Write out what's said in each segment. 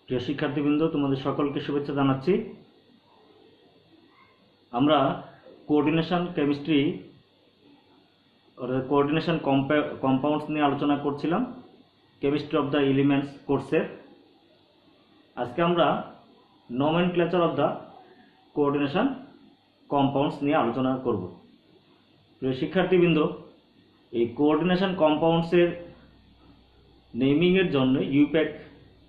প্রিয় শিক্ষার্থীবৃন্দ, তোমাদের সকলকে শুভেচ্ছা জানাচ্ছি। আমরা কোঅর্ডিনেশন কেমিস্ট্রি কোঅর্ডিনেশন কম্পাউন্ডস নিয়ে আলোচনা করছিলাম কেমিস্ট্রি অফ দ্য এলিমেন্টস কোর্সের। আজকে আমরা nomenclature of the coordination compounds নিয়ে আলোচনা করব। প্রিয় শিক্ষার্থীবৃন্দ, এই কোঅর্ডিনেশন কম্পাউন্ডসের নেমিংয়ের জন্য ইউপ্যাক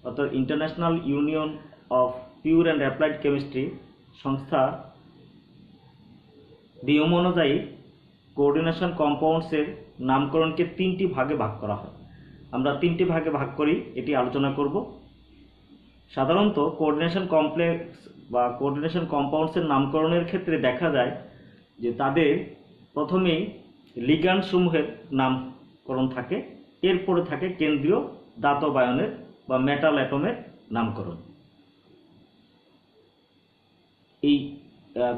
অর্থাৎ international union of pure and applied chemistry সংস্থা নিয়ম অনুযায়ী কোঅর্ডিনেশন কম্পাউন্ডসের নামকরণকে তিনটি ভাগে ভাগ করা হয়। আমরা তিনটি ভাগে ভাগ করি, এটি আলোচনা করব। সাধারণত কোঅর্ডিনেশন কমপ্লেক্স বা কোঅর্ডিনেশন কম্পাউন্ডসের নামকরণের ক্ষেত্রে দেখা যায় যে তাদের প্রথমেই লিগ্যান্ড সমূহের নামকরণ থাকে, এরপরে থাকে কেন্দ্রীয় ধাতব আয়নের বা মেটাল অ্যাটমের নামকরণ। এই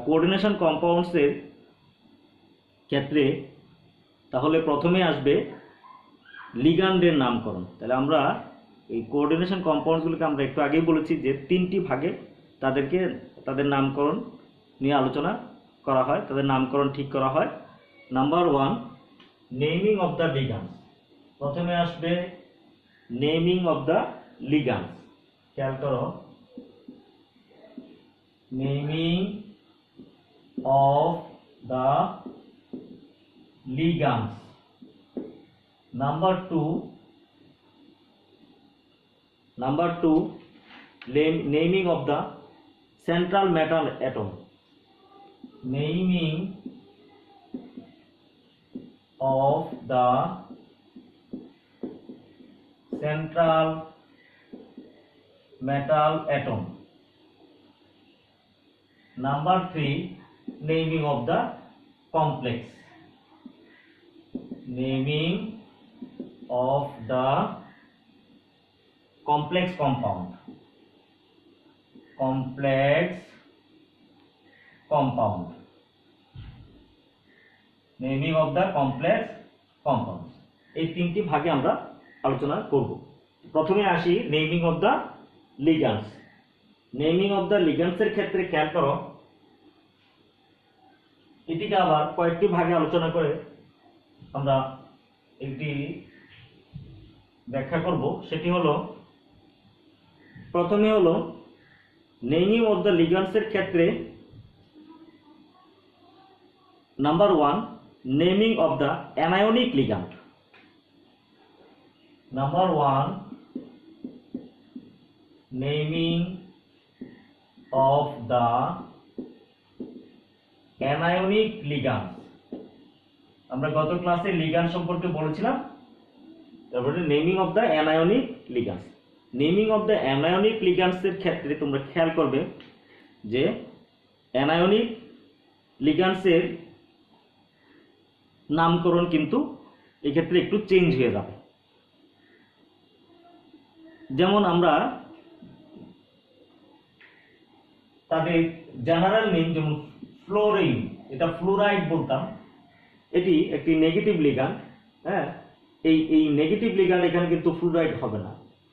কোঅর্ডিনেশন কম্পাউন্ডসের ক্ষেত্রে তাহলে প্রথমে আসবে লিগ্যান্ডের নামকরণ। তাহলে আমরা এই কোঅর্ডিনেশন কম্পাউন্ডসগুলোকে আমরা একটু আগেই বলেছি যে তিনটি ভাগে তাদের নামকরণ নিয়ে আলোচনা করা হয়, তাদের নামকরণ ঠিক করা হয়। Number 1, naming of the ligands. প্রথমে আসবে নেমিং অফ দ্য লিগ্যান্ডস। খেয়াল করো, naming of the ligands. Number 2, naming of the central metal atom. Naming of the central metal atom. Number 3, naming of the complex. Naming of the complex compound. Naming of the complex compounds. এই তিনটি ভাগে আমরা আলোচনা করব। প্রথমে আসি naming of the ligands. Naming of the ligands এর ক্ষেত্রে খেয়াল করো, এটিকে আবার কয়েকটি ভাগে আলোচনা করে আমরা একটি ব্যাখ্যা করব। সেটি হলো, প্রথমে হলো নেমিং অফ দ্য লিগ্যান্ডস এর ক্ষেত্রে number 1, naming of the anionic ligand. Number 1, naming of the anionic ligand. আমরা গত ক্লাসে লিগ্যান্ড সম্পর্কে বলেছিলাম, তারপরে naming of the anionic ligands. Naming of the anionic ligands এর ক্ষেত্রে তোমরা খেয়াল করবে যে অ্যানায়নিক লিগ্যান্ডস এর নামকরণ কিন্তু এই ক্ষেত্রে একটু চেঞ্জ হয়ে যাবে। যেমন আমরা তাদের জেনারেল নেম, যেমন ফ্লোরিন, এটা ফ্লোরাইড বলতাম, এটি একটি নেগেটিভ লিগ্যান্ড। হ্যাঁ, এই নেগেটিভ লিগ্যান্ড এখানে কিন্তু ফ্লোরাইড হবে না,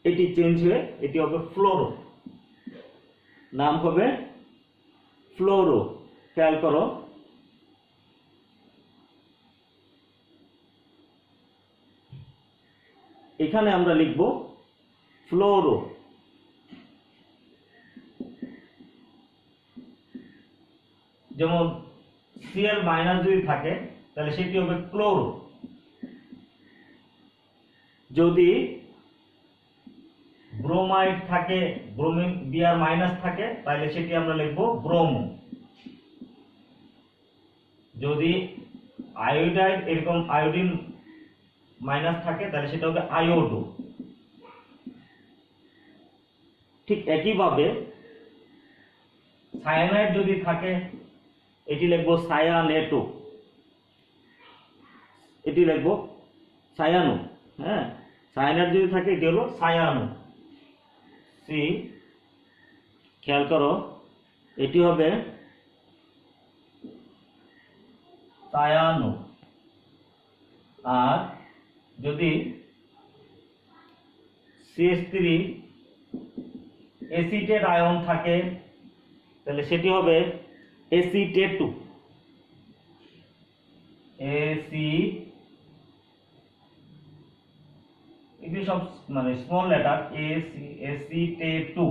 এটি চেঞ্জ হয়ে এটি হবে ফ্লোরো, নাম হবে ফ্লোরো। খেয়াল করো, এখানে আমরা লিখব ফ্লোরো। যেমন Cl- যদি থাকে তাহলে সেটি হবে ক্লোরো। যদি ব্রোমাইড থাকে, ব্রোমিন Br- থাকে, তাহলে সেটি আমরা লিখব ব্রোমো। যদি আয়োডাইড এরকম আয়োডিন মাইনাস থাকে তাহলে সেটা হবে আয়োডো। ঠিক একইভাবে সায়ানাইড যদি থাকে এটি লিখব সায়ানেটো, এটি লিখব সায়ানো। হ্যাঁ, সায়ানাইড যদি থাকে এটি হলো সায়ানো। সি, খেয়াল করো, এটি হবে সায়ানো। আর যদি CH3 অ্যাসিটেট আয়ন থাকে তাহলে সেটি হবে অ্যাসিটেটু। এগুলি সব মানে স্মল লেটার, অ্যাসিটেটু,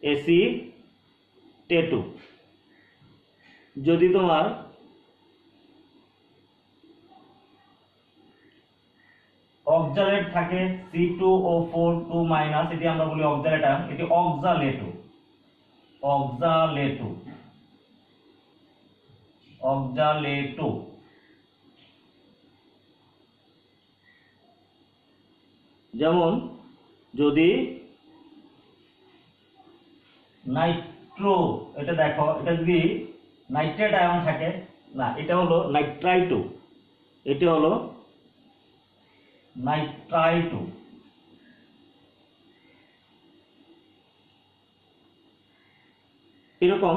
অ্যাসিটেটু। যদি তোমার অক্সালেট থাকে C2O4 2-, এটি আমরা বলি অক্সালেট আয়ন, এটি অক্সালেটু, অক্সালেটু, অক্সালেটু। যেমন যদি নাইট্রো, এটা দেখো, এটা যদি নাইট্রেট আয়ন থাকে, না এটা হলো নাইট্রাইটু, এটা হলো নাইট্রাইটু। এরকম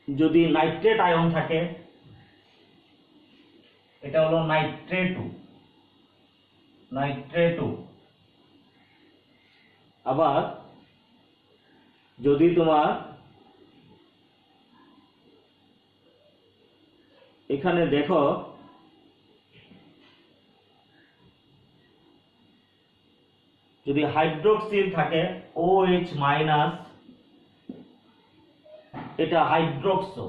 যদি নাইট্রেট আয়ন থাকে এটা হলো নাইট্রেটু, নাইট্রেটু। আবার যদি তোমার এখানে দেখো যদি হাইড্রোক্সিল থাকে OH-, এটা হাইড্রোক্সো।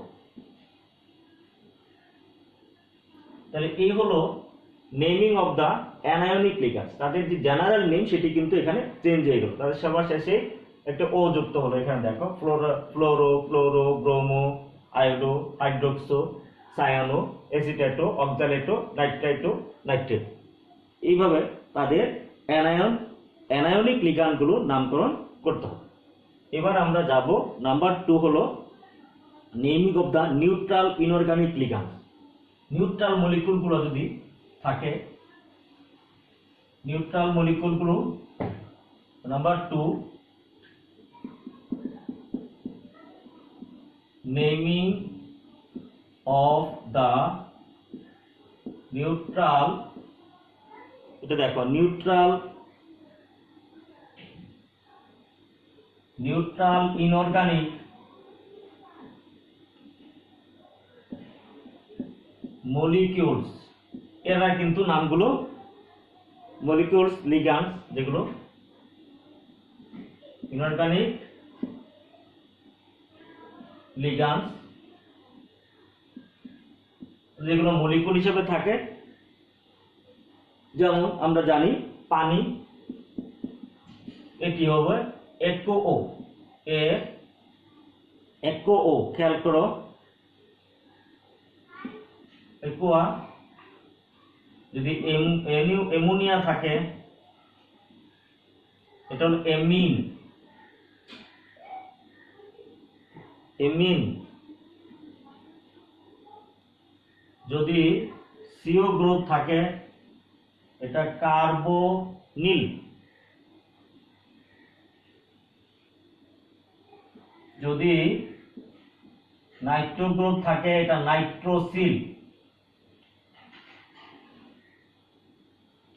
তাহলে এই হলো নেমিং অফ দা অ্যানায়নিক লিগ্যান্ডস। তাদের যে জেনারেল নেম সেটি কিন্তু এখানে চেঞ্জ হয়ে গেল, তাদের সবার শেষে একটা ও যুক্ত হলো। এখানে দেখো fluoro, bromo, iodo, hydroxo, cyano, acetato, oxalato, nitrito, nitrate. এইভাবে তাদের অ্যানায়নিক লিগ্যান্ডগুলো নামকরণ করতে হবে। এবার আমরা যাব নাম্বার 2 হলো naming of the neutral inorganic ligands. Neutral মলিকুলগুলো যদি থাকে, নিউট্রাল মলিকুলগুলো number 2, naming of the neutral, এটা দেখো নিউট্রাল ইনঅর্গানিক মলিকিউলস। এরা কিন্তু নামগুলো মলিকিউলস, লিগ্যান্ডস, যেগুলো ইনঅর্গানিক লিগ্যান্ডস, যেগুলো মলিকুল হিসেবে থাকে। যেমন আমরা জানি পানি, এটি হবে H2O, H2O, খেয়াল করো, Aqua। যদি অ্যামোনিয়া থাকে এটা হলো অ্যামিন, অ্যামিন। যদি CO গ্রুপ থাকে এটা কার্বনিল। যদি নাইট্রো গ্রুপ থাকে এটা নাইট্রোসিল,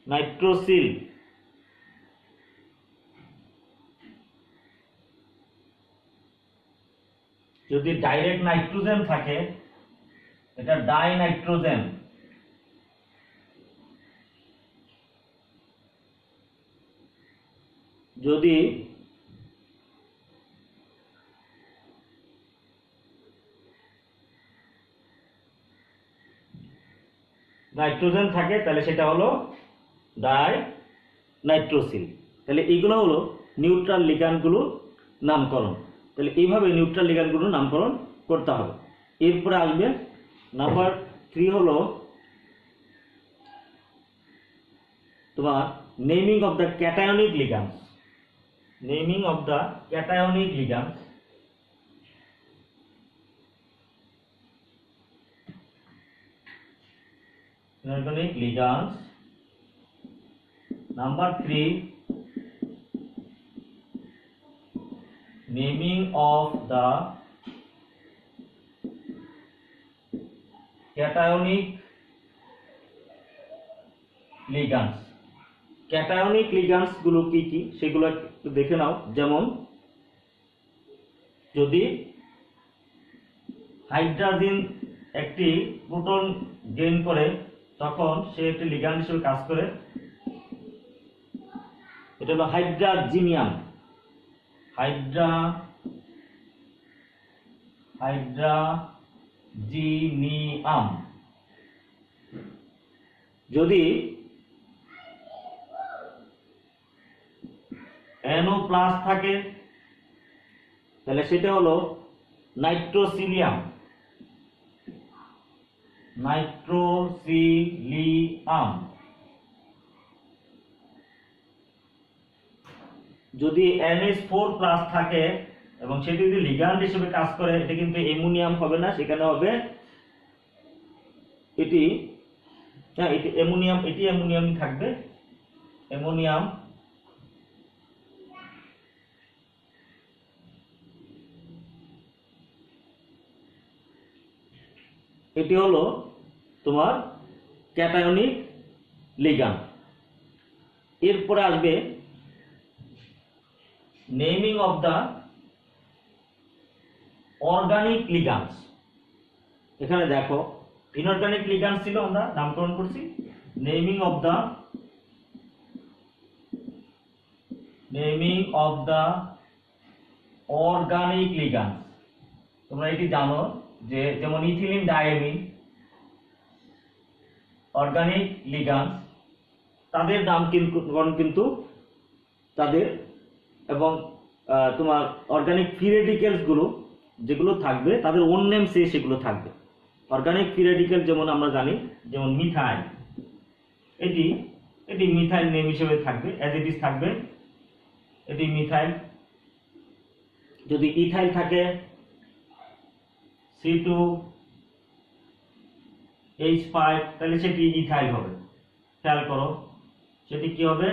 নাইট্রোসিল। যদি ডাইরেক্ট নাইট্রোজেন থাকে এটা ডাইনাইট্রোজেন। যদি নাইট্রোজেন থাকে তাহলে সেটা হলো ডাইনাইট্রোসিল। তাহলে এইগুলো হলো নিউট্রাল লিগ্যান্ডগুলোর নামকরণ। তাহলে এইভাবে নিউট্রাল লিগ্যান্ডগুলোর নামকরণ করতে হবে। এরপরে আসবে নাম্বার 3 হলো তোমার naming of the cationic ligands. Naming of the cationic ligands. Inorganic ligands. Number 3, naming of the cationic ligands. Cationic ligands গুলো কি কি সেগুলো একটু দেখে নাও। যেমন যদি হাইড্রোজেন একটি প্রোটন গেইন করে তখন সে একটি লিগ্যান্ড হিসেবে কাজ করে, এটা হলো হাইড্রাজিনিয়াম। হাইড্রাজিনিয়াম। যদি NO+ থাকে তাহলে সেটা হলো নাইট্রোসিলিয়াম। যদি NH4+ থাকে এবং সেটি যদি লিগ্যান্ড হিসেবে কাজ করে, এটা কিন্তু অ্যামোনিয়াম হবে না, সেখানে হবে এটি, হ্যাঁ এটি অ্যামোনিয়াম, এটি অ্যামোনিয়ামই থাকবে, অ্যামোনিয়াম। এটি হলো তোমার ক্যাটায়নিক লিগ্যান্ড। এরপরে আসবে naming of the organic ligands. এখানে দেখো ইনঅর্গানিক লিগ্যান্ডস ছিল, আমরা নামকরণ করছি। Naming of the organic ligands. তোমরা এটি জানো যে যেমন ইথিলিন ডায়ামিন অর্গানিক লিগ্যান্ডস, তাদের নামকরণ কিন্তু তাদের এবং তোমার অর্গানিক ফ্রি রেডিক্যালস গুলো যেগুলো থাকবে তাদের ওন নেম সেগুলো থাকবে। অর্গানিক ফ্রি রেডিক্যাল যেমন আমরা জানি, যেমন মিথাইল, এটি মিথাইল নেম হিসেবে থাকবে, অ্যাজ ইট ইজ থাকবে, এটি মিথাইল। যদি ইথাইল থাকে C2H5 তাহলে সেটি ইথাইল হবে। খেয়াল করো সেটি কি হবে,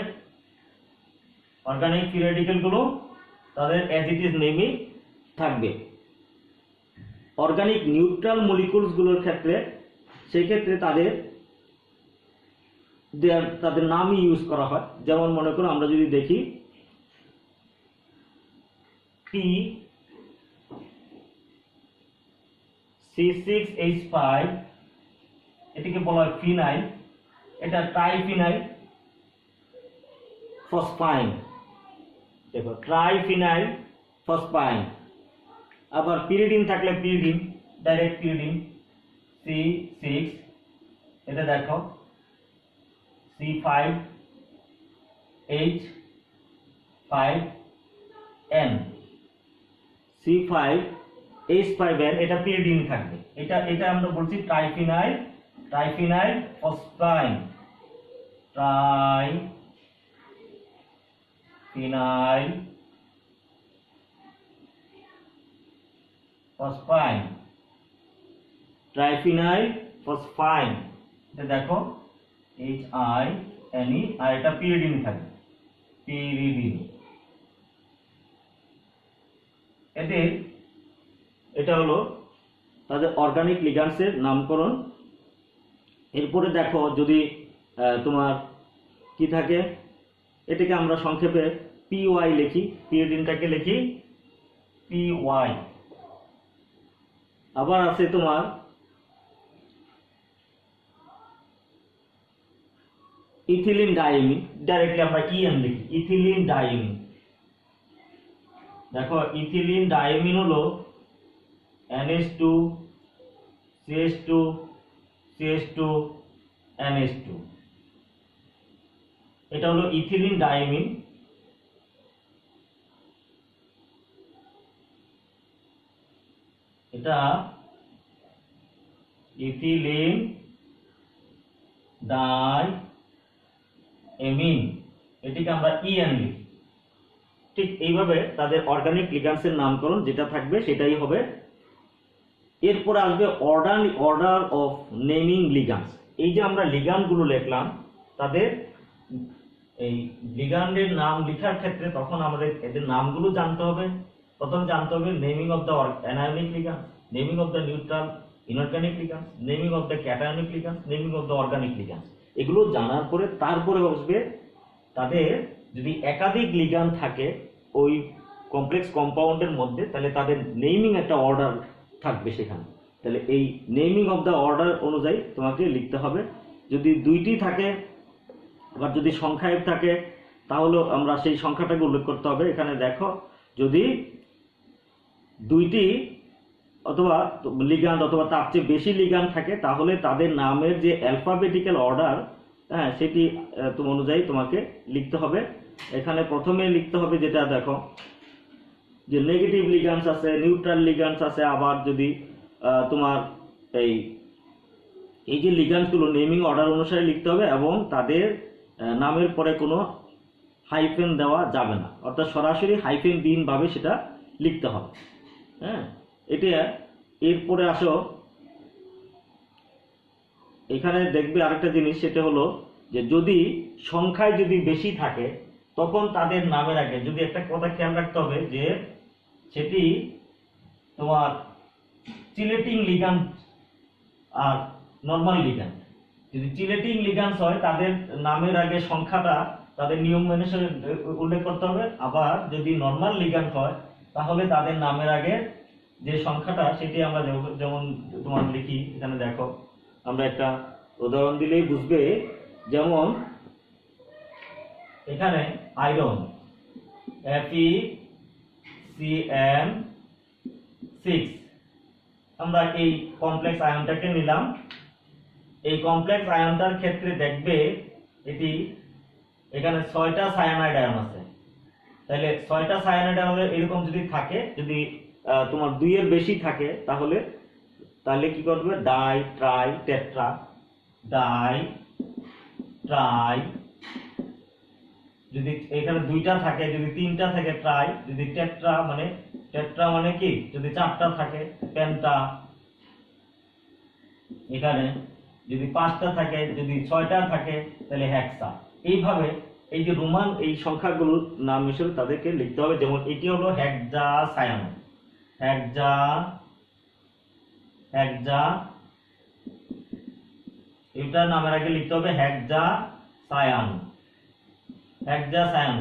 অর্গানিক ফ্রি রেডিক্যাল গুলো তাদের অ্যাজ ইট ইজ নেমই থাকবে। অর্গানিক নিউট্রাল মলিকুলস গুলোর ক্ষেত্রে সেই ক্ষেত্রে তাদের নামই ইউজ করা হয়। যেমন মনে করো আমরা যদি দেখি C6H5 এটিকে বলা হয় ফিনাইল, এটা ট্রাইফিনাইল ফসফাইন। দেখো ট্রাইফিনাইল ফসফাইন। আবার পিরিডিন থাকলে পিরিডিন, ডাইরেক্ট পিরিডিন C6, এটা দেখো C5H5N, C5H5N, এটা পিরিডিন থাকবে। এটা আমরা বলছি ট্রাইফিনাইল ফসফাইন, ট্রাইফিনাইল ফসফাইন, ট্রাইফিনাইল ফসফাইন। এটা দেখো HINE, আর এটা পিরিডিন থাকবে, পিরিডিন। এটা হলো তাদের অর্গানিক লিগ্যান্ডসের নামকরণ। এরপরে দেখো যদি তোমার কি থাকে, এটাকে আমরা সংক্ষেপে PY লিখি, পিরিডিনটাকে লিখি PY। আবার আছে তোমার ইথিলিন ডায়ামিন, ডাইরেক্টলি আমরা EN লিখি, ইথিলিন ডায়ামিন। দেখো ইথিলিন ডায়ামিন হলো NH2 CH2 CH2 NH2, এটা হলো ইথিলিন ডায়ামিন। এটা ইথিলিন ডায়ামিন, এটিকে আমরা EN লিখি। ঠিক এইভাবে তাদের অর্গানিক লিগ্যান্ডসের নামকরণ যেটা থাকবে সেটাই হবে। এরপর আসবে অর্ডার অফ নেমিং লিগ্যান্ডস। এই যে আমরা লিগ্যান্ডগুলো লিখলাম, তাদের এই লিগ্যান্ডের নাম লেখার ক্ষেত্রে তখন আমাদের এদের নামগুলো জানতে হবে। প্রথম জানতে হবে naming of the anionic ligands, naming of the neutral inorganic ligands, naming of the cationic ligands, naming of the organic ligands. এগুলো জানার পরে তারপরে আসবে তাদের যদি একাধিক লিগ্যান্ড থাকে ওই কমপ্লেক্স কম্পাউন্ডের মধ্যে, তাহলে তাদের নেমিং একটা অর্ডার থাকবে সেখানে। তাহলে এই নেমিং অফ দ্য অর্ডার অনুযায়ী তোমাকে লিখতে হবে। যদি দুইটি থাকে আবার যদি সংখ্যায় থাকে তাহলে আমরা সেই সংখ্যাটাকে উল্লেখ করতে হবে। এখানে দেখো, যদি দুইটি অথবা লিগ্যান্ড অথবা তার চেয়ে বেশি লিগ্যান্ড থাকে তাহলে তাদের নামের যে অ্যালফাবেটিক্যাল অর্ডার, হ্যাঁ, সেটি অনুযায়ী তোমাকে লিখতে হবে। এখানে প্রথমে লিখতে হবে যেটা দেখো, যে নেগেটিভ লিগ্যান্ডস আছে, নিউট্রাল লিগ্যান্ডস আছে, আবার যদি তোমার এই যে লিগ্যান্ডসগুলো নেমিং অর্ডার অনুসারে লিখতে হবে এবং তাদের নামের পরে কোনো হাইফেন দেওয়া যাবে না, অর্থাৎ সরাসরি হাইফেন ভাবে সেটা লিখতে হবে। হ্যাঁ, এটা এরপরে আসো, এখানে দেখবে আরেকটা জিনিস, সেটা হলো যে যদি সংখ্যায় যদি বেশি থাকে তখন তাদের নামের আগে যদি একটা কথা খেয়াল রাখতে হবে যে সেটি তোমার চিলেটিং লিগ্যান্ড আর নরমাল লিগ্যান্ড। যদি চিলেটিং লিগ্যান্ডস হয় তাদের নামের আগে সংখ্যাটা তাদের নিয়ম মেনে উল্লেখ করতে হবে, আবার যদি নরমাল লিগ্যান্ড হয় তাহলে তাদের নামের আগে যে সংখ্যাটা সেটি আমরা যেমন তোমার লিখি। এখানে দেখো, আমরা একটা উদাহরণ দিলেই বুঝবে। যেমন এখানে আয়রন FeCN6, আমরা এই কমপ্লেক্স আয়নটাকে নিলাম। এই কমপ্লেক্স আয়নটার ক্ষেত্রে দেখবে এটি এখানে 6টা সায়ানাইড আয়ন আছে। তাহলে 6টা সায়ানাইড আয়ন এরকম যদি থাকে, যদি তোমার 2 এর বেশি থাকে তাহলে কি করবে, die try tetra, die try. যদি এখানে 2টা থাকে, যদি 3টা থাকে ট্রাই, যদি টেট্রা মানে কি, যদি 4টা থাকে পেন্টা। এখানে যদি 5টা থাকে, যদি 6টা থাকে তাহলে হেক্সা। এইভাবে এই যে রোমান এই সংখ্যাগুলোর নাম হিসেবে তাদেরকে লিখতে হবে। যেমন এটি হলো হেক্সাসায়ান, এটার নামের আগে লিখতে হবে হেক্সাসায়ান।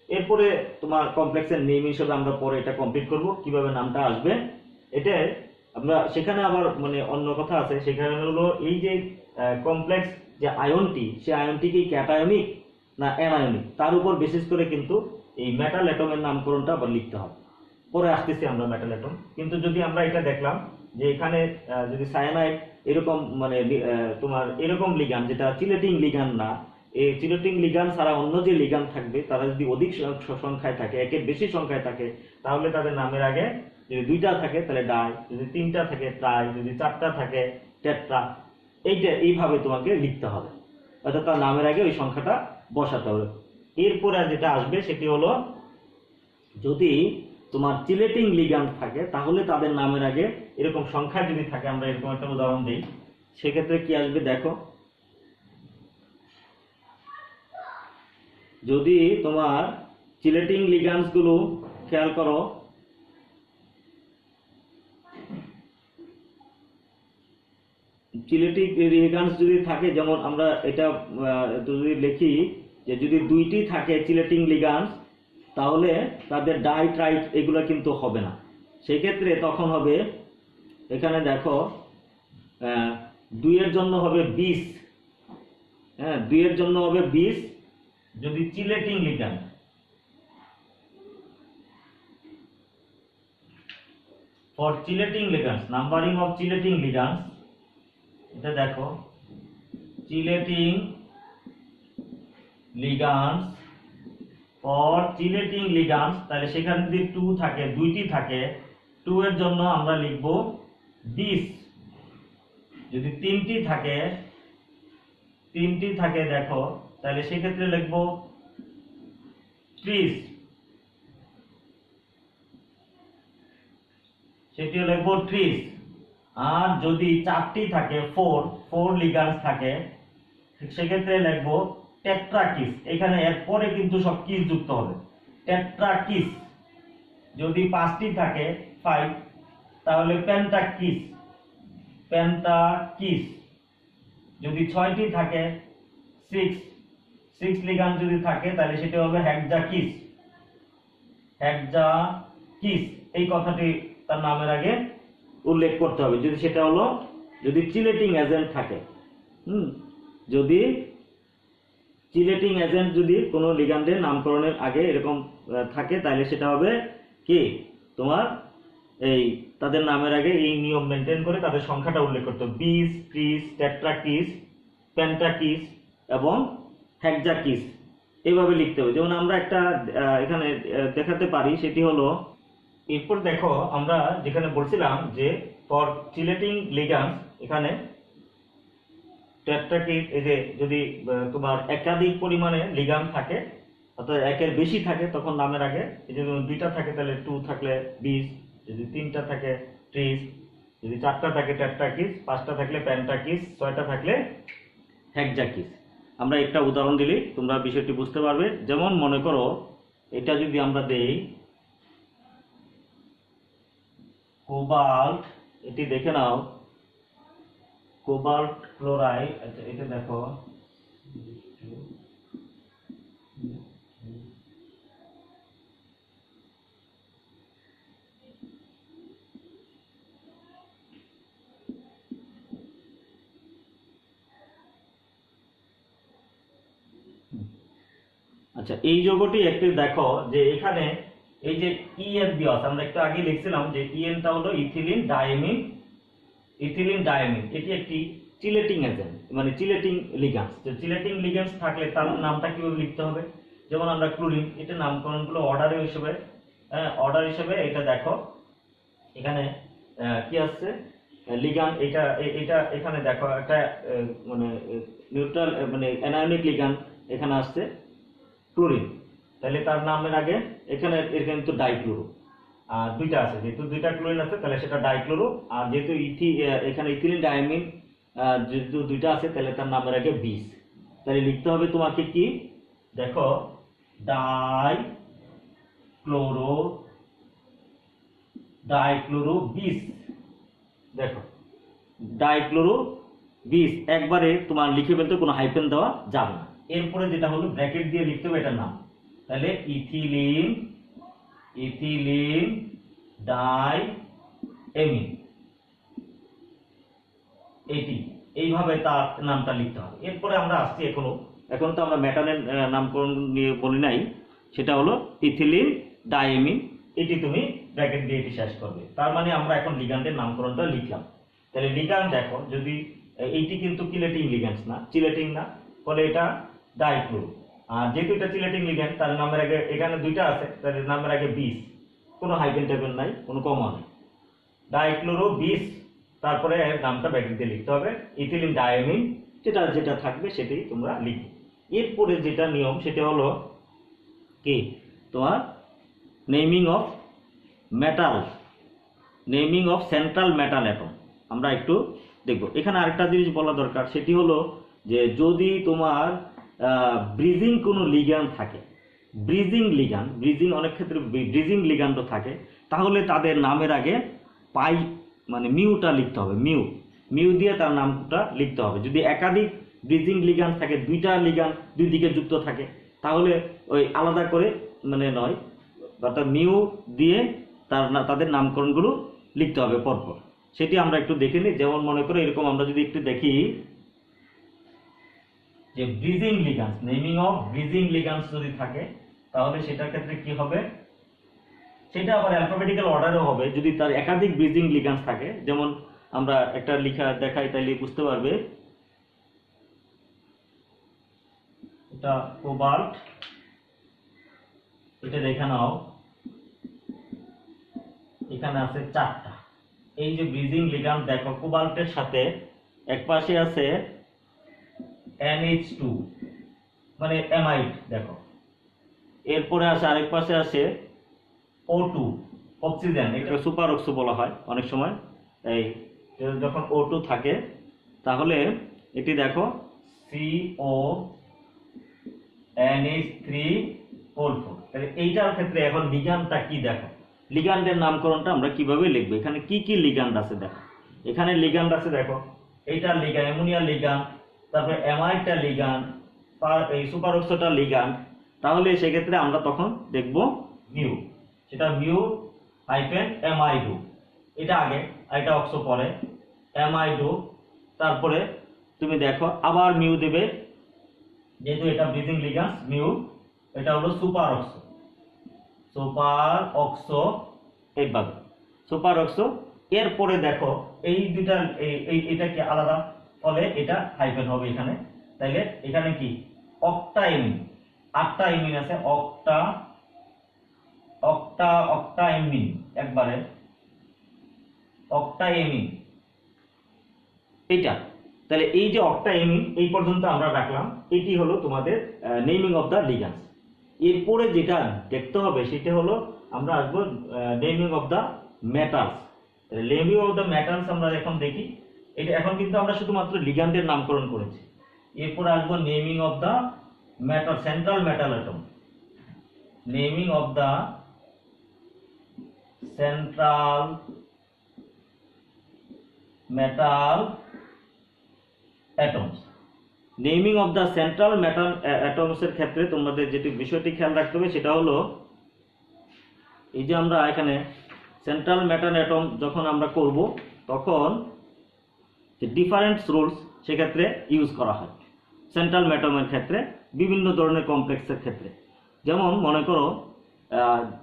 এরপরে তোমার কমপ্লেক্সের নেম হিসেবে আমরা পরে এটা কমপ্লিট করব, কিভাবে নামটা আসবে। এটা আমরা সেখানে আবার অন্য কথা আছে, সেখানে হলো এই যে কমপ্লেক্স যে আয়নটি, সেই আয়নটি কি ক্যাটায়নিক না অ্যানায়নিক, তার উপর বেসিস করে কিন্তু এই মেটাল অ্যাটমের নামকরণটা আবার লিখতে হবে। পরে আসতেছি আমরা মেটাল অ্যাটম। কিন্তু যদি আমরা এটা দেখলাম যে এখানে যদি সায়ানাইড এরকম তোমার এরকম লিগ্যান্ড যেটা চিলেটিং লিগ্যান্ড না, এই চিলেটিং লিগ্যান্ড ছাড়া অন্য যে লিগ্যান্ড থাকবে তারা যদি অধিক সংখ্যায় থাকে, একের বেশি সংখ্যায় থাকে, তাহলে তাদের নামের আগে যদি 2টা থাকে তাহলে ডাই, যদি 3টা থাকে ট্রাই, যদি 4টা থাকে টেট্রা। এইভাবে তোমাকে লিখতে হবে, অর্থাৎ তার নামের আগে ওই সংখ্যাটা বসাতে হবে। এরপরে যেটা আসবে সেটি হলো, যদি তোমার চিলেটিং লিগ্যান্ড থাকে তাহলে তাদের নামের আগে এরকম সংখ্যা যদি থাকে, আমরা এরকম একটা উদাহরণ দিই, সেক্ষেত্রে কি আসবে দেখো। যদি তোমার চিলেটিং লিগ্যান্ডস গুলো খেয়াল করো, চিলেটিং লিগ্যান্ডস যদি থাকে, যেমন আমরা এটা যদি লিখি যে যদি 2টি থাকে চিলেটিং লিগ্যান্ডস তাহলে তাদের ডাই ট্রাই এগুলো কিন্তু হবে না। সেই ক্ষেত্রে তখন হবে, এখানে দেখো 2 এর জন্য হবে 20, হ্যাঁ 2 এর জন্য হবে 20 যদি chelating ligand. For chelating ligands, numbering of chelating ligands, এটা দেখো chelating ligands for chelating ligands, তাহলে সেখানে যদি 2 থাকে, 2টি থাকে, 2 এর জন্য আমরা লিখব 20। যদি 3টি থাকে দেখো, তাহলে সেক্ষেত্রে লিখব 30, সেটিও লিখব 30। আর যদি 4টি থাকে, 4 লিগ্যান্ডস থাকে, সেক্ষেত্রে লিখব টেট্রাকিস। এখানে এরপরে কিন্তু সব কিস যুক্ত হবে, টেট্রাকিস। যদি 5টি থাকে 5, তাহলে পেন্টাকিস। যদি 6টি থাকে 6, 6 লিগ্যান্ড যদি থাকে তাহলে সেটা হবে হেক্সাকিস। হেক্সাকিস এই কথাটি তার নামের আগে উল্লেখ করতে হবে যদি সেটা হলো যদি চিলেটিং এজেন্ট থাকে। যদি চিলেটিং এজেন্ট যদি কোনো লিগ্যান্ডের নামকরণের আগে এরকম থাকে তাহলে সেটা হবে কি তোমার এই তাদের নামের আগে এই নিয়ম মেনটেন করে তাদের সংখ্যাটা উল্লেখ করতে হবে। বিস, ট্রিস, টেট্রাকিস, পেন্টাকিস এবং হেক্সাকিস এইভাবে লিখতে হবে। যেমন আমরা একটা এখানে দেখাতে পারি, সেটি হলো এরপর দেখো আমরা যেখানে বলছিলাম যে ফর চিলেটিং লিগ্যান্ডস এখানে টেট্রাকিস, এই যে যদি তোমার একাধিক পরিমাণে লিগ্যান্ড থাকে অর্থাৎ একের বেশি থাকে তখন নামের আগে এই যে দুইটা থাকে তাহলে 2 থাকলে বিস, যদি 3টা থাকে ট্রিস, যদি 4টা থাকে টেট্রাকিস, 5টা থাকলে পেন্টাকিস, 6টা থাকলে হেক্সাকিস। আমরা একটা উদাহরণ দিলে তোমরা বিষয়টি বুঝতে পারবে। যেমন মনে করো এটা যদি আমরা দেই কোবাল্ট, এটি দেখে নাও কোবাল্ট ক্লোরাইড। আচ্ছা এটা দেখো আচ্ছা এই যৌগটি একটু দেখো যে এখানে এই যে ইএন দেওয়া আছে, আমরা একটু আগে লিখছিলাম যে ইএনটা হলো ইথিলিন ডায়ামিন। ইথিলিন ডায়ামিন এটি একটি চিলেটিং এজেন্ট, মানে চিলেটিং লিগ্যান্ডস। তো চিলেটিং লিগ্যান্ডস থাকলে তার নামটা কিভাবে লিখতে হবে, যেমন আমরা ক্লোরিন, এটা নামকরণগুলো অর্ডার হিসেবে এটা দেখো এখানে কি আসছে লিগ্যান্ড, এটা এটা এখানে দেখো একটা মানে নিউট্রাল মানে অ্যানায়নিক লিগ্যান্ড এখানে আসছে ক্লোরিন, তাহলে তার নামের আগে এখানে কিন্তু ডাইক্লোরো, আর দুইটা আছে, যেহেতু দুইটা ক্লোরিন আছে তাহলে সেটা ডাইক্লোরো, আর যেহেতু এখানে ইথিলিন ডায়ামিন যেহেতু দুইটা আছে তাহলে তার নামের আগে বিস। তাহলে লিখতে হবে তোমাকে কি দেখো ডাইক্লোরো বিস। দেখো ডাইক্লোরো বিস একবারে তোমার লিখে ফেলতে কোনো হাইফেন দেওয়া যাবে না। এরপরে যেটা হলো ব্র্যাকেট দিয়ে লিখতে হবে এটার নাম, তাহলে ইথিলিন ডাইএমিন, এটি এইভাবে তার নামটা লিখতে হবে। এরপরে আমরা আসছি এখন তো আমরা মেটালের নামকরণ নিয়ে বলি নাই, সেটা হলো ইথিলিন ডাইএমিন, এটি তুমি ব্র্যাকেট দিয়ে এটি শেষ করবে। তার মানে আমরা এখন লিগ্যান্ডের নামকরণটা লিখলাম। তাহলে লিগ্যান্ড দেখো যদি এইটি কিন্তু চিলেটিং লিগ্যান্ডস না, চিলেটিং না, ফলে এটা ডাইক্লোরো, আর যেহেতু এটা চিলেটিং লিগ্যান্ড তার নামের আগে এখানে দুইটা আছে তাহলে নামের আগে বিস, কোনো হাইফেন টাইফেন নাই, কোনো কমা নেই, ডাইক্লোরো বিস, তারপরে নামটা ব্র্যাকেট দিয়ে লিখতে হবে ইথিলিন ডায়ামিন, যেটা থাকবে সেটাই তোমরা লিখবে। এরপরে যেটা নিয়ম সেটা হলো কি তোমার naming of metal, naming of central metal atom. আমরা একটু দেখব এখানে আরেকটা জিনিস বলা দরকার, সেটি হলো যে যদি তোমার ব্রিজিং কোনো লিগ্যান্ড থাকে, ব্রিজিং অনেক ক্ষেত্রে ব্রিজিং লিগ্যান্ডও থাকে, তাহলে তাদের নামের আগে পাই মানে মিউটা লিখতে হবে, মিউ দিয়ে তার নামটা লিখতে হবে। যদি একাধিক ব্রিজিং লিগ্যান্ড থাকে, দুইটা লিগ্যান্ড দুই দিকে যুক্ত থাকে, তাহলে ওই আলাদা করে মানে নয়, অর্থাৎ মিউ দিয়ে তাদের নামকরণগুলো লিখতে হবে পরপর। সেটি আমরা একটু দেখে নিই। যেমন মনে করো এরকম আমরা যদি একটু দেখি যে ব্রিজিং লিগ্যান্ডস, নেমিং অফ ব্রিজিং লিগ্যান্ডস যদি থাকে তাহলে সেটার ক্ষেত্রে কি হবে, সেটা আবার অ্যালফাবেটিক্যাল অর্ডারও হবে যদি তার একাধিক ব্রিজিং লিগ্যান্ডস থাকে। যেমন আমরা একটা লেখা দেখাই তাইলে বুঝতে পারবে, এটা কোবাল্ট, এটা দেখে নাও এখানে আছে 4টা, এই যে ব্রিজিং লিগ্যান্ড দেখো কোবাল্টের সাথে এক পাশে আছে NH2 মানে অ্যামাইড দেখো, এরপরে আছে আরেক পাশে আছে O2 অক্সিজেন, এটা সুপার অক্সো বলা হয় অনেক সময়। এই যখন O2 থাকে তাহলে এটি দেখো CO NH3O4। তাহলে এইটার ক্ষেত্রে এখন লিগ্যান্ডটা কি দেখো, লিগ্যান্ডের নামকরণটা আমরা কিভাবে লিখবো, এখানে কি কি লিগ্যান্ড আছে দেখো, এখানে লিগ্যান্ড আছে দেখো, এইটা লিগ্যান্ড অ্যামোনিয়া লিগ্যান্ড, তারপরে অ্যামাইডটা লিগ্যান্ড, এই সুপার অক্সোটা লিগ্যান্ড, তাহলে সেক্ষেত্রে আমরা তখন দেখব মিউ, সেটা মিউ হাইফেন অ্যামাইডো, এটা আগে আর এটা অক্সো পরে, অ্যামাইডো, তারপরে তুমি দেখো আবার মিউ দেবে, যেহেতু এটা ব্রিদিং লিগ্যান্ডস মিউ, এটা হলো সুপার অক্সো, সুপার অক্সো, এইভাবে সুপার অক্সো। এরপরে দেখো এই দুটা এটা কি আলাদা, ফলে এটা হাইফেন হবে এখানে, তাইলে এখানে কি অক্টা এমিন, 8টা এমিন আছে, অক্টা এমিন, একবারে অক্টা এমিন এটা। তাহলে এই যে অক্টা এমিন এই পর্যন্ত আমরা রাখলাম, এটি হলো তোমাদের নেমিং অফ দ্য লিগ্যান্ডস। এরপরে যেটা দেখতে হবে সেটা হলো আমরা আসবো naming of the metals. Naming of the metals আমরা এখন দেখি, এটা এখন কিন্তু আমরা শুধুমাত্র লিগ্যান্ডের নামকরণ করেছি। এরপরে আসবো naming of the metal, central metal atom, naming of the central metal atoms. Naming of the central metal atoms এর ক্ষেত্রে তোমাদের যেটি বিষয়টি খেয়াল রাখতে হবে সেটা হলো এই যে আমরা এখানে সেন্ট্রাল মেটাল অ্যাটম যখন আমরা করব তখন যে ডিফারেন্ট রুলস সেক্ষেত্রে ইউজ করা হয় সেন্ট্রাল মেটামের ক্ষেত্রে, বিভিন্ন ধরনের কমপ্লেক্সের ক্ষেত্রে। যেমন মনে করো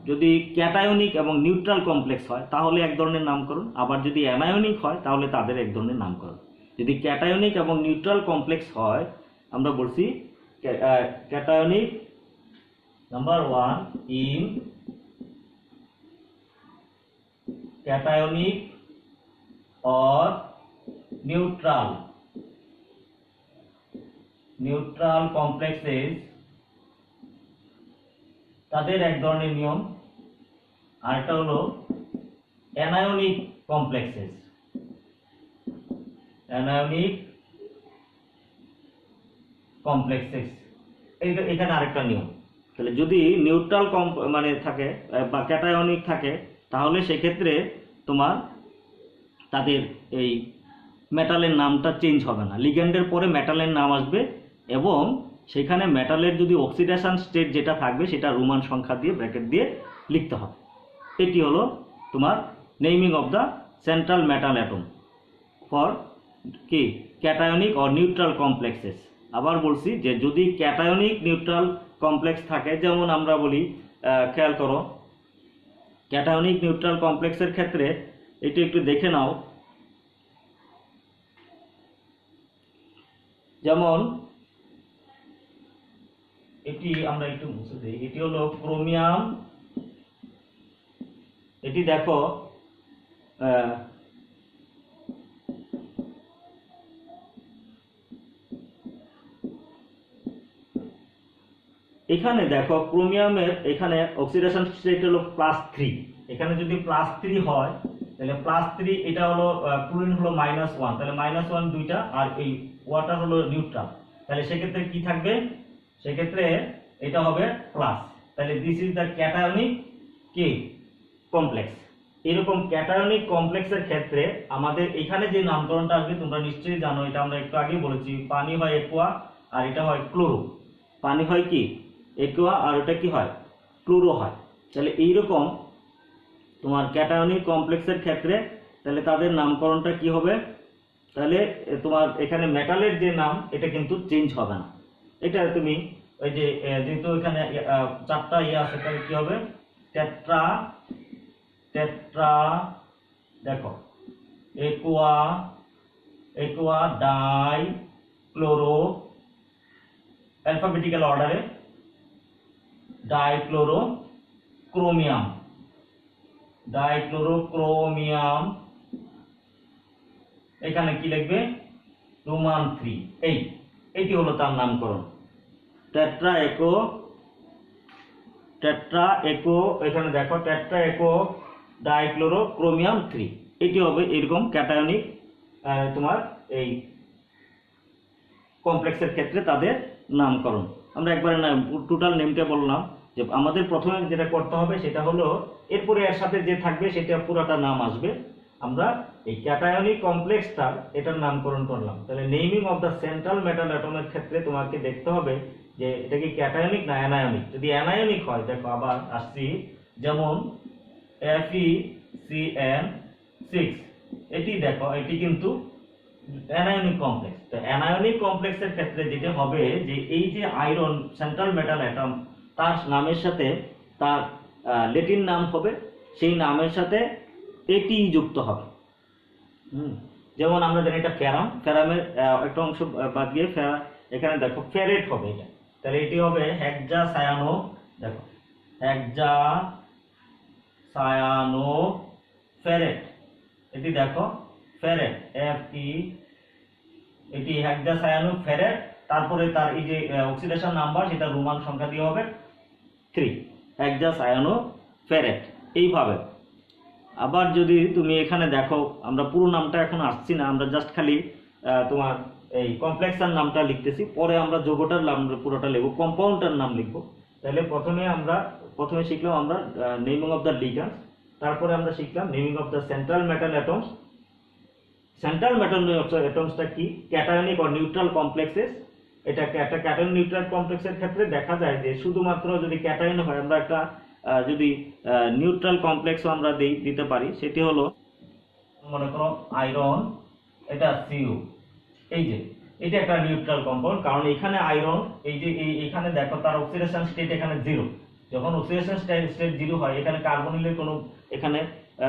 যদি ক্যাটায়নিক এবং নিউট্রাল কমপ্লেক্স হয় তাহলে এক ধরনের নামকরণ, আবার যদি অ্যানায়নিক হয় তাহলে তাদের এক ধরনের নামকরণ। যদি ক্যাটায়নিক এবং নিউট্রাল কমপ্লেক্স হয় আমরা বলছি cationic number 1 in cationic or neutral complexes তাদের এক ধরনের নিয়ম, আর এটা হলো অ্যানায়নিক কমপ্লেক্সেস, অ্যানায়নিক কমপ্লেক্সেস এখানে আরেকটা নিয়ম। তাহলে যদি নিউট্রাল মানে থাকে বা ক্যাটায়নিক থাকে তাহলে সেক্ষেত্রে তোমার তাদের এই মেটালের নামটা চেঞ্জ হবে না, লিগ্যান্ডের পরে মেটালের নাম আসবে এবং সেখানে মেটালের যদি অক্সিডেশন স্টেট যেটা থাকবে সেটা রোমান সংখ্যা দিয়ে ব্র্যাকেট দিয়ে লিখতে হবে। এটি হলো তোমার naming of the central metal atom for কি ক্যাটায়নিক অর নিউট্রাল কমপ্লেক্সেস। আবার বলছি যে যদি ক্যাটায়নিক নিউট্রাল কমপ্লেক্স থাকে, যেমন আমরা বলি খেয়াল করো ক্যাটায়নিক নিউট্রাল কমপ্লেক্সের ক্ষেত্রে এটি একটু দেখে নাও, যেমন এটি আমরা একটু মুছে দিই, এটি হলো ক্রোমিয়াম, এটি দেখো এখানে দেখো ক্রোমিয়ামের এখানে অক্সিডেশন স্টেট হলো +3, এখানে যদি +3 হয় তাহলে +3 এটা হলো ক্লোরিন হলো -1, তাহলে -1 দুইটা আর এই ওয়াটার হলো নিউট্রাল, তাহলে সেক্ষেত্রে কি থাকবে, সেক্ষেত্রে এটা হবে প্লাস, তাহলে দিস ইজ দ্য ক্যাটায়নিক কি কমপ্লেক্স। এরকম ক্যাটায়নিক কমপ্লেক্সের ক্ষেত্রে আমাদের এখানে যে নামকরণটা আসবে তোমরা নিশ্চয়ই জানো, এটা আমরা একটু আগে বলেছি, পানি হয় একোয়া আর এটা হয় ক্লোরো, পানি হয় কি একোয়া আর ওটা কি হয় ক্লোরো হয়। তাহলে এইরকম তোমার ক্যাটায়নিক কমপ্লেক্সের ক্ষেত্রে তাহলে তাদের নামকরণটা কি হবে, তাহলে তোমার এখানে মেটালের যে নাম এটা কিন্তু চেঞ্জ হবে না, এটা তুমি ওই যে যেহেতু এখানে 4টা আছে তাহলে কি হবে টেট্রা দেখো একোয়া ডাই ক্লোরো, অ্যালফাবেটিক্যাল অর্ডারে ডাইক্লোরোক্রোমিয়াম, এখানে কি লিখবে রোমান 3, এইটি হলো তার নামকরণ টেট্রা একো, এখানে দেখো টেট্রা একো ডাইক্লোরোক্রোমিয়াম 3, এটি হবে এরকম ক্যাটায়নিক তোমার এই কমপ্লেক্সের ক্ষেত্রে তাদের নামকরণ। আমরা একবারে না টোটাল নেমটা বললাম যে আমাদের প্রথমে যেটা করতে হবে সেটা হলো এরপরে এর সাথে যে থাকবে সেটা পুরোটা নাম আসবে, আমরা এই ক্যাটায়নিক কমপ্লেক্সটা এটার নামকরণ করলাম। তাহলে naming of the central metal অ্যাটমের ক্ষেত্রে তোমাকে দেখতে হবে যে এটা কি ক্যাটায়নিক না অ্যানায়নিক। যদি অ্যানায়নিক হয়, দেখো আবার আসছি, যেমন FeCN6, এটি দেখো এটি কিন্তু অ্যানায়নিক কমপ্লেক্স। তো অ্যানায়নিক কমপ্লেক্সের ক্ষেত্রে যেটা হবে যে এই যে আয়রন সেন্ট্রাল মেটাল অ্যাটম, তার নামের সাথে তার ল্যাটিন নাম হবে, সেই নামের সাথে এটি যুক্ত হবে। যেমন আমরা জানি এটা ফেরামের একটা অংশ বাদ দিয়ে এখানে দেখো ফেরেট হবে এটা, তাহলে এটি হবে হেক্সাসায়ানো, দেখো হেক্সাসায়ানো ফেরেট, এটি দেখো ফেরেট FE, এটি হেক্সাসায়ানো ফেরেট, তারপরে তার এই যে অক্সিডেশন নাম্বার সেটা রোমান সংখ্যা দিয়ে হবে 3, হেক্সাসায়ানো ফেরেট। এইভাবে আবার যদি তুমি এখানে দেখো, আমরা পুরো নামটা এখন আসছি না, আমরা জাস্ট খালি তোমার এই কমপ্লেক্সের নামটা লিখতেছি, পরে আমরা যৌগটার নাম পুরোটা লিখবো, কম্পাউন্ডটার নাম লিখবো। তাহলে প্রথমে শিখলাম আমরা নেমিং অফ দ্য লিগ্যান্ডস, তারপরে আমরা শিখলাম naming of the central metal atoms. Central metal অ্যাটমসটা কি? Cationic or neutral complexes. এটা একটা ক্যাটায়ন নিউট্রাল কমপ্লেক্সের ক্ষেত্রে দেখা যায় যে শুধুমাত্র যদি ক্যাটায়ন হয়, আমরা একটা যদি নিউট্রাল কমপ্লেক্সও আমরা দিতে পারি, সেটি হলো মনে করো আয়রন, এটা Cu, এই যে এটা একটা নিউট্রাল কম্পাউন্ড, কারণ এখানে আয়রন, এই যে এখানে দেখো তার অক্সিডেশন স্টেট এখানে 0, যখন অক্সিডেশন স্টেট 0 হয়, এখানে কার্বনিলের কোনো এখানে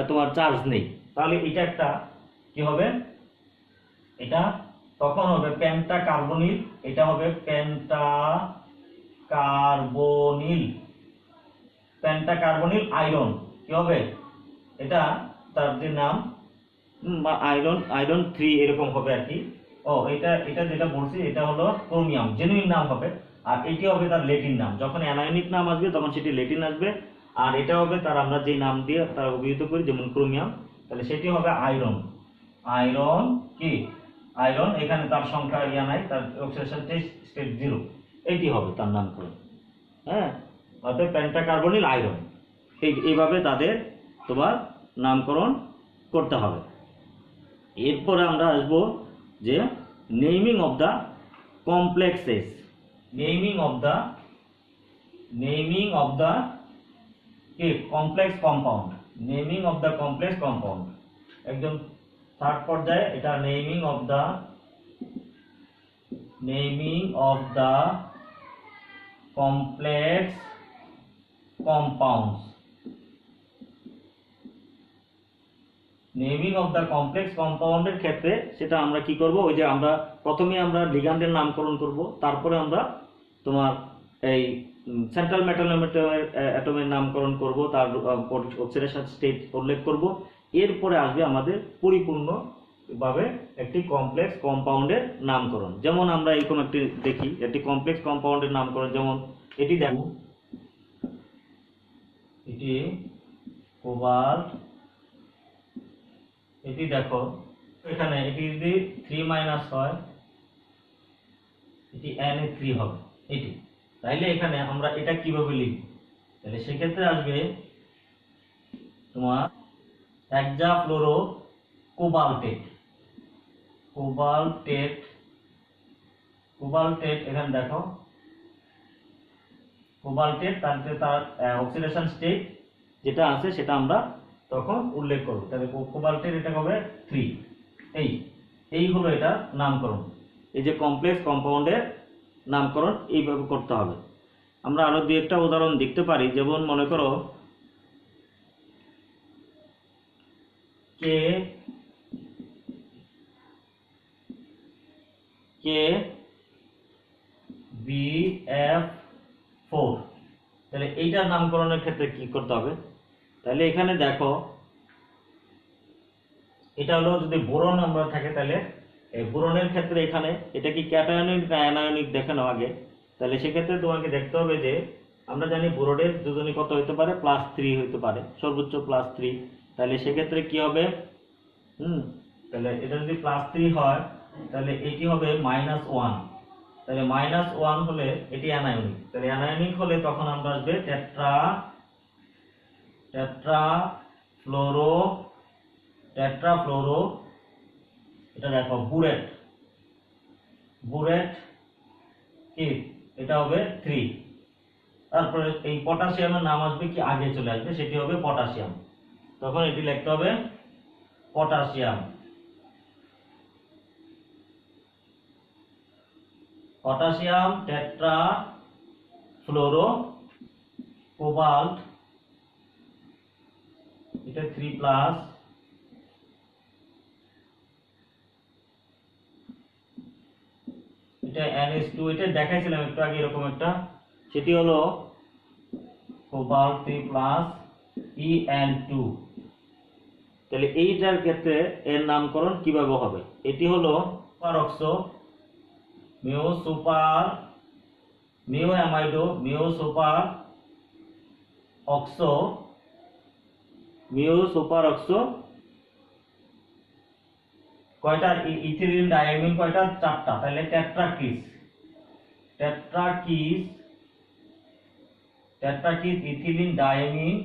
তোমার চার্জ নেই, তাহলে এটা একটা কি হবে, এটা তখন হবে পেন্টাকার্বনিল, এটা হবে পেন্টাকার্বনিল আয়রন, কি হবে এটা, তার যে নাম আয়রন 3 এরকম হবে আর কি। এটা যেটা বলছি এটা হলো ক্রোমিয়াম, জেনুইন নাম হবে, আর এটি হবে তার ল্যাটিন নাম। যখন অ্যানায়নিক নাম আসবে তখন সেটি ল্যাটিন আসবে, আর এটা হবে তার আমরা যে নাম দিয়ে তার অভিহিত করি, যেমন ক্রোমিয়াম, তাহলে সেটি হবে আয়রন কি আয়রন, এখানে তার সংখ্যা নাই, তার অক্সিডেশন স্টেট 0, এইটি হবে তার নামকরণ। হ্যাঁ, অর্থাৎ পেন্টাকার্বনিল আয়রন, এইভাবে তাদের তোমার নামকরণ করতে হবে। এরপরে আমরা আসবো যে naming of the complexes, naming of the complex compound, naming of the complex compound, একদম থার্ড পর্যায়ে এটা naming of the complex compounds. Naming of the complex কম্পাউন্ডের ক্ষেত্রে সেটা আমরা কি করব, ওই যে আমরা প্রথমে আমরা লিগ্যান্ডের নামকরণ করব, তারপরে আমরা তোমার এই সেন্ট্রাল মেটাল অ্যাটমের নামকরণ করব, তার অক্সিডেশন স্টেট উল্লেখ করব, এরপরে আসবে আমাদের পরিপূর্ণভাবে একটি কমপ্লেক্স কম্পাউন্ডের নামকরণ। যেমন আমরা এরকম একটি দেখি, একটি কমপ্লেক্স কম্পাউন্ডের নামকরণ, যেমন এটি দেখো, এটি কোবাল্ট, এটি দেখো এখানে এটি যদি 3- হয়, এটি Na3 হবে এটি, তাইলে এখানে আমরা এটা কিভাবে লিখব, তাহলে সেক্ষেত্রে আসবে তোমার হেক্সাফ্লোরো কোবাল্টেট, এখানে দেখো কোবাল্টেট, তার অক্সিডেশন স্টেট যেটা আছে সেটা আমরা তখন উল্লেখ করব। তাহলে কোবাল্টের এটা হবে 3, এই হলো এটা নামকরণ। এই যে কমপ্লেক্স কম্পাউন্ডের নামকরণ এইভাবে করতে হবে। আমরা আরো দুই একটা উদাহরণ দেখতে পারি, যেমন মনে করো KBF4, তাহলে এইটার নামকরণের ক্ষেত্রে কি করতে হবে, তাহলে এখানে দেখো এটা হলো যদি বোরন আমরা থাকে, তাহলে এই বোরনের ক্ষেত্রে এখানে এটা কি ক্যাটায়নিক না অ্যানায়নিক দেখানো আগে, তাহলে সেক্ষেত্রে তোমাকে দেখতে হবে যে আমরা জানি বোরনের যোজনী কত হতে পারে, +3 হতে পারে, সর্বোচ্চ +3, তাহলে সেক্ষেত্রে কি হবে, তাহলে এটা যদি +3 হয় তাহলে এটি হবে -1, তাহলে -1 হলে এটি অ্যানায়নিক, তাহলে অ্যানায়নিক হলে তখন আমরা আসবে টেট্রা ফ্লোরো টেট্রাফ্লোরো, এটা দেখো বুরেট, বুরেট কি, এটা হবে 3। তারপরে এই পটাশিয়ামের নাম আসবে কি আগে চলে আসবে, সেটি হবে পটাশিয়াম। তখন এটি লিখতে হবে potassium, potassium tetra fluoro cobalt, এটা 3+, এটা NH2, এটা দেখাইছিলাম একটু আগে এরকম একটা, সেটি হলো কোবাল্ট 3+ En2। তাহলে এইটার ক্ষেত্রে এর নামকরণ কিভাবে হবে, এটি হলো সুপার অক্সো মিও সুপার মিও অ্যামাইডো মিও সুপার অক্সো মিও সুপার অক্সো কয়টা, ইথিলিন ডায়ামিন কয়টা, 4টা, তাহলে টেট্রাকিস, টেট্রাকিস, টেট্রাকিস ইথিলিন ডায়ামিন,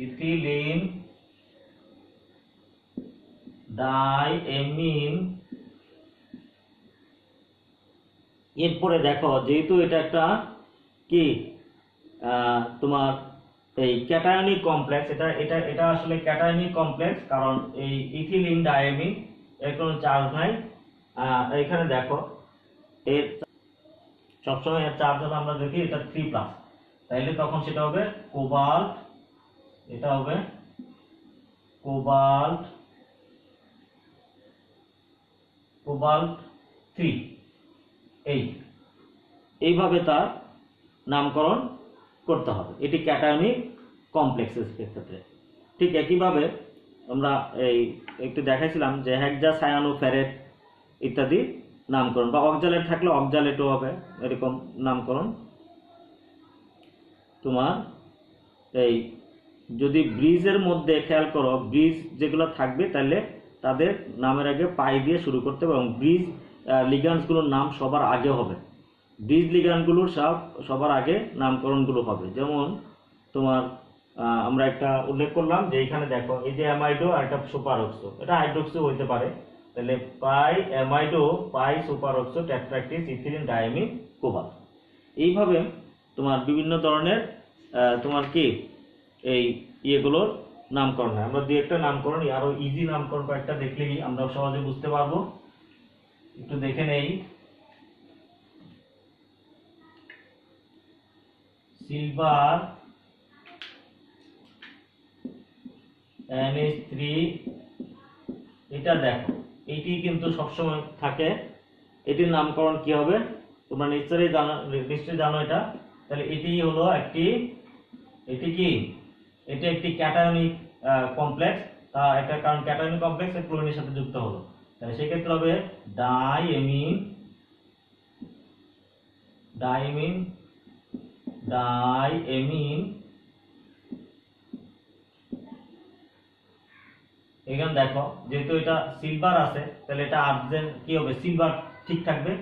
ইথিলিন ডায়ামিন। এরপরে দেখো যেহেতু এটা একটা কি তোমার এই ক্যাটায়নিক কমপ্লেক্স, এটা এটা এটা আসলে ক্যাটায়নিক কমপ্লেক্স, কারণ এই ইথিলিন ডায়ামিন এর কোনো চার্জ নাই। এখানে দেখো এর সবসময় এর চার্জ হলো আমরা দেখি এটা 3+, তাইলে তখন সেটা হবে কোবাল্ট, এটা হবে কোবাল্ট, কোবাল্ট 3। এইভাবে তার নামকরণ করতে হবে, এটি ক্যাটায়নিক কমপ্লেক্সের ক্ষেত্রে। ঠিক একইভাবে আমরা এই একটু দেখাইছিলাম যে হেক্সাসায়ানোফেরেট ইত্যাদি নামকরণ, বা অক্সালেট থাকলে অক্সালেটও হবে এরকম নামকরণ। তোমার এই যদি ব্রিজের মধ্যে খেয়াল করো, ব্রিজ যেগুলো থাকবে তাহলে তাদের নামের আগে পাই দিয়ে শুরু করতে হবে, এবং ব্রিজ লিগ্যান্ডসগুলোর নাম সবার আগে হবে, ব্রিজ লিগ্যান্ডগুলোর সবার আগে নামকরণগুলো হবে। যেমন তোমার আমরা একটা উল্লেখ করলাম যে এখানে দেখো এই যে অ্যামাইডো আর একটা সুপার অক্সো, এটা হাইড্রোক্সো হইতে পারে, তাহলে পাই অ্যামাইডো পাই super oxo tetrakis ethylene diamine cobalt. এইভাবে তোমার বিভিন্ন ধরনের তোমার কি এই ইয়েগুলোর নামকরণ হয়। আমরা দুই একটা নামকরণ, আরো ইজি নামকরণ কয়েকটা দেখলেই আমরা সহজে বুঝতে পারবো। একটু দেখে নেই। সিলভার NH3, এটা দেখো এটি কিন্তু সবসময় থাকে, এটির নামকরণ কি হবে তোমরা নিশ্চয়ই জানো এটা। তাহলে এটি হলো একটি, এটি কি, এটি একটি ক্যাটায়নিক কমপ্লেক্স, তা এটা কারণ ক্যাটায়নিক কমপ্লেক্স ক্লোরিনের সাথে যুক্ত হলো, তাহলে সেক্ষেত্রে হবে ডাইএমিন, ডাইমিন, ডাইএমিন। এখানে দেখো যেহেতু এটা সিলভার আছে তাহলে এটা আর্জেন কি হবে, সিলভার ঠিক থাকবে,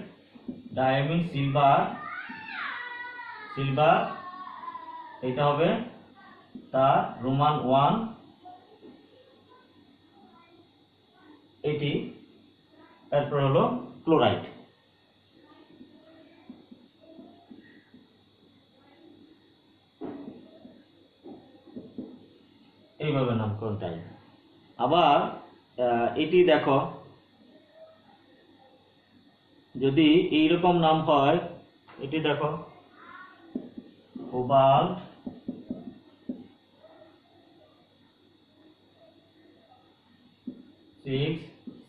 ডায়ামিন সিলভার, সিলভার এটা হবে তার রোমান 1, এটি। তারপর হলো ক্লোরাইড, এইভাবে নামকরণ চাই। আবার এটি দেখো যদি এইরকম নাম হয়, এটি দেখো কোবাল্ট,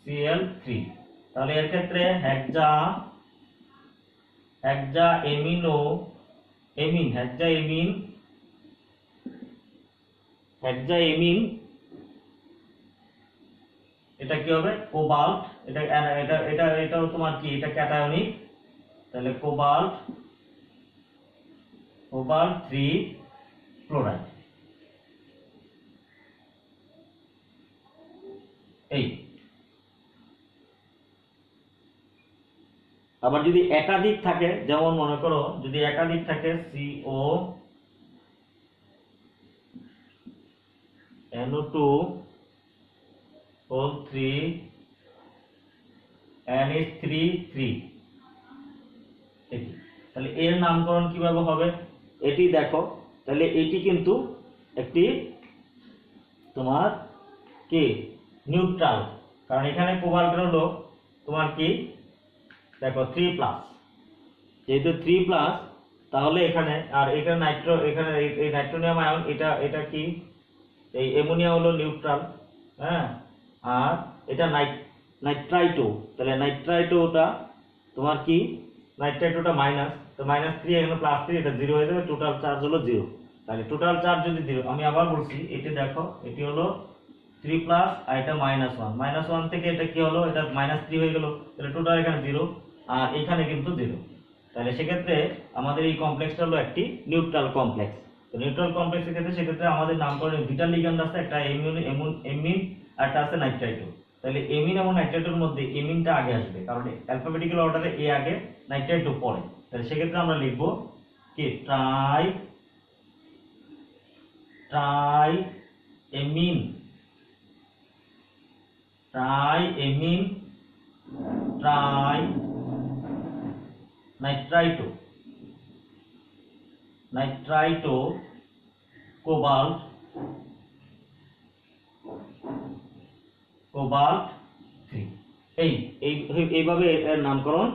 Cl3, তাহলে এর ক্ষেত্রে হেক্সাএমিনো এমিন, হেক্সাএমিন এটা কি হবে কোবাল্ট, এটা এটা এটা এটাও তোমার কি, এটা ক্যাটায়নিক, তাহলে কোবাল্ট 3 ক্লোরাইড। এই আবার যদি একাধিক থাকে, যেমন মনে করো যদি একাধিক থাকে CO NO2 whole 3 NH3 এটি। তাহলে এর নামকরণ কিভাবে হবে এটি দেখো। তাহলে এটি কিন্তু একটি তোমার কি নিউট্রাল, কারণ এখানে কোবাল্ট হলো তোমার কি দেখো 3+, যেহেতু 3+, তাহলে এখানে আর এখানে এখানে এই নাইট্রোনিয়াম আয়ন, এটা কি এই অ্যামোনিয়া হলো নিউট্রাল, হ্যাঁ, আর এটা নাইট্রাইটো। তাহলে নাইট্রাইটোটা তোমার কি নাইট্রাইটোটা মাইনাস, তো -3 এখানে +3, এটা 0 হয়ে যাবে, টোটাল চার্জ হলো 0। তাহলে টোটাল চার্জ যদি 0, আমি আবার বলছি, এটি দেখো এটি হলো 3+, আর এটা -1, -1 থেকে এটা কি হলো, এটা -3 হয়ে গেল, তাহলে টোটাল এখানে 0, আর এখানে কিন্তু 0। তাহলে সেক্ষেত্রে আমাদের এই কমপ্লেক্সটা হলো একটি নিউট্রাল কমপ্লেক্স। তো নিউট্রাল কমপ্লেক্সের ক্ষেত্রে সেক্ষেত্রে আমাদের নামকরণে দুইটা লিগ্যান্ড আছে, একটা এমিন আর একটা আছে নাইট্রাইটো। তাহলে এমিন এবং নাইট্রাইটোর মধ্যে এমিনটা আগে আসবে, কারণ অ্যালফাবেটিক্যাল অর্ডারে এ আগে, নাইট্রাইটো পরে। তাহলে সেক্ষেত্রে আমরা লিখব কি ট্রাই এমিন, ট্রাই নাইট্রাইটো কোবাল্ট 3। এইভাবে এর নামকরণ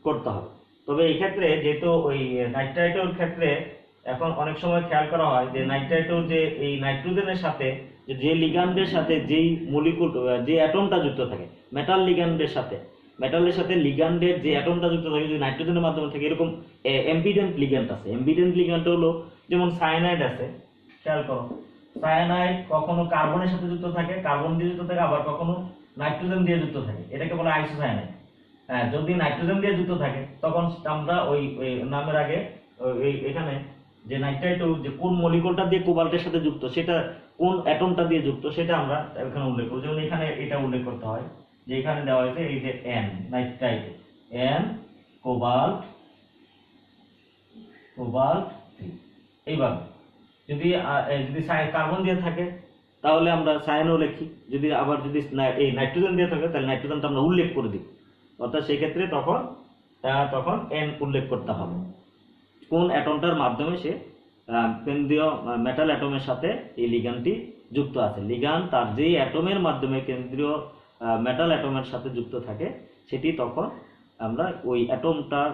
করতে হবে। তবে এই ক্ষেত্রে যেহেতু ওই নাইট্রাইটোর ক্ষেত্রে এখন অনেক সময় খেয়াল করা হয় যে নাইট্রাইটো যে এই নাইট্রোজেনের সাথে যে লিগ্যান্ডের সাথে যেই মলিকুল যে অ্যাটমটা যুক্ত থাকে, মেটালের সাথে লিগ্যান্ডের যে অ্যাটমটা যুক্ত থাকে যদি নাইট্রোজেনের মাধ্যমে থাকে, এরকম অ্যাম্বিডেন্ট লিগ্যান্ড আছে। অ্যাম্বিডেন্ট লিগ্যান্ড হলো যেমন সায়ানাইড আছে, খেয়াল করো, সায়ানাইড কখনো কার্বনের সাথে যুক্ত থাকে, কার্বন দিয়ে যুক্ত থাকে, আবার কখনো নাইট্রোজেন দিয়ে যুক্ত থাকে, এটাকে বলে আইসোসায়ানাইড। হ্যাঁ, যদি নাইট্রোজেন দিয়ে যুক্ত থাকে তখন আমরা ওই নামের আগে এখানে যে নাইট্রাইটো যে কোন মলিকুলটা দিয়ে কোবাল্টের সাথে যুক্ত, সেটা কোন অ্যাটমটা দিয়ে যুক্ত, সেটা আমরা এখানে উল্লেখ করব। যেমন এখানে এটা উল্লেখ করতে হয় যে এখানে দেওয়া হয়েছে এই যে N নাইট্রাইটো, N কোবাল্ট 3। এইভাবে যদি কার্বন দিয়ে থাকে তাহলে আমরা সায়ানো লিখি, যদি এই নাইট্রোজেন দিয়ে থাকে তাহলে নাইট্রোজেনটা আমরা উল্লেখ করে দিই, অর্থাৎ সেই ক্ষেত্রে তখন N উল্লেখ করতে হবে কোন অ্যাটমটার মাধ্যমে সে কেন্দ্রীয় মেটাল অ্যাটমের সাথে এই লিগ্যান্ডটি যুক্ত আছে। লিগ্যান্ড তার যেই অ্যাটমের মাধ্যমে কেন্দ্রীয় মেটাল অ্যাটমের সাথে যুক্ত থাকে সেটি তখন আমরা ওই অ্যাটমটার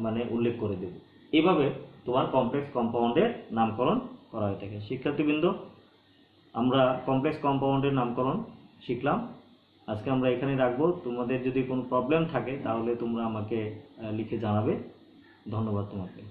মানে উল্লেখ করে দেব। এইভাবে তোমার কমপ্লেক্স কম্পাউন্ডের নামকরণ করা হয়ে থাকে। শিক্ষার্থীবৃন্দ, আমরা কমপ্লেক্স কম্পাউন্ডের নামকরণ শিখলাম। আজকে আমরা এখানে রাখবো। তোমাদের যদি কোনো প্রবলেম থাকে তাহলে তোমরা আমাকে লিখে জানাবে। ধন্যবাদ তোমাদের।